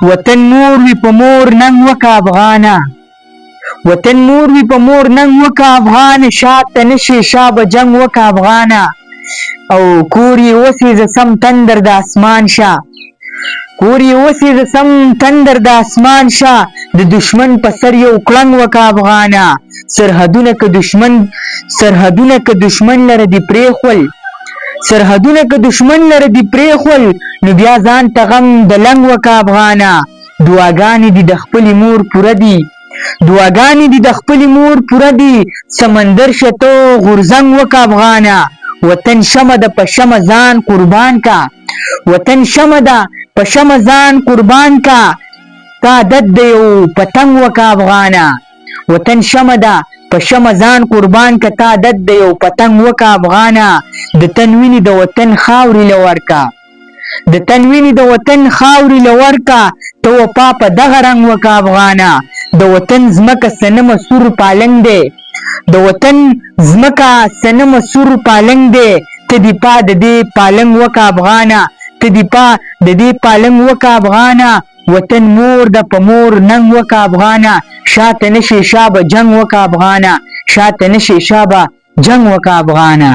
وطن مور وی په مور ننګ وکه افغانه وطن مور وی په مور ننګ وکه افغانه شاته نشي شابه جنګ وکه افغانه او کور یې وسېزه سم تندر د اسمان شه کور یې وسېزه سم تندر د اسمان شه د دشمن په سر یو کړنګ وکه افغانه سرحدونه که دشمن لره دې پرېښول سرحدونه که دشمن لره دې پرېښول نو بیا ځان ته غم د لنګ وکه افغانه دعاګانې دې د خپلې مور پوره دي دعاګانې دې د خپلې مور پوره دي سمندر شه ته غورځنګ وکه افغانه وطن شمه ده په شمه ځان قربان کا وطن شمه ده په شمه ځان قربان کا تا عادت د یو پتنګ وکه افغانه وطن شمه ده په شمه ځان قربان کا تا عادت د یو پتنګ وکه افغانه د تن وینې د وطن خاورې له ورکه د تن وینې د وطن خاورې له ورکه ته وفا په دغه رنګ وکه افغانه د وطن ځمکه صنمه سور پالنګ دی د وطن ځمکه صنمه سور پالنګ دی ته دې پا د دې پالنګ وکه افغانه ته دې پا د دې پالنګ وکه افغانه وطن مور د په مور ننګ وکه افغانه شاته نشي شابه جنګ وکه افغانه شاته نشي شابه جنګ وکه افغانه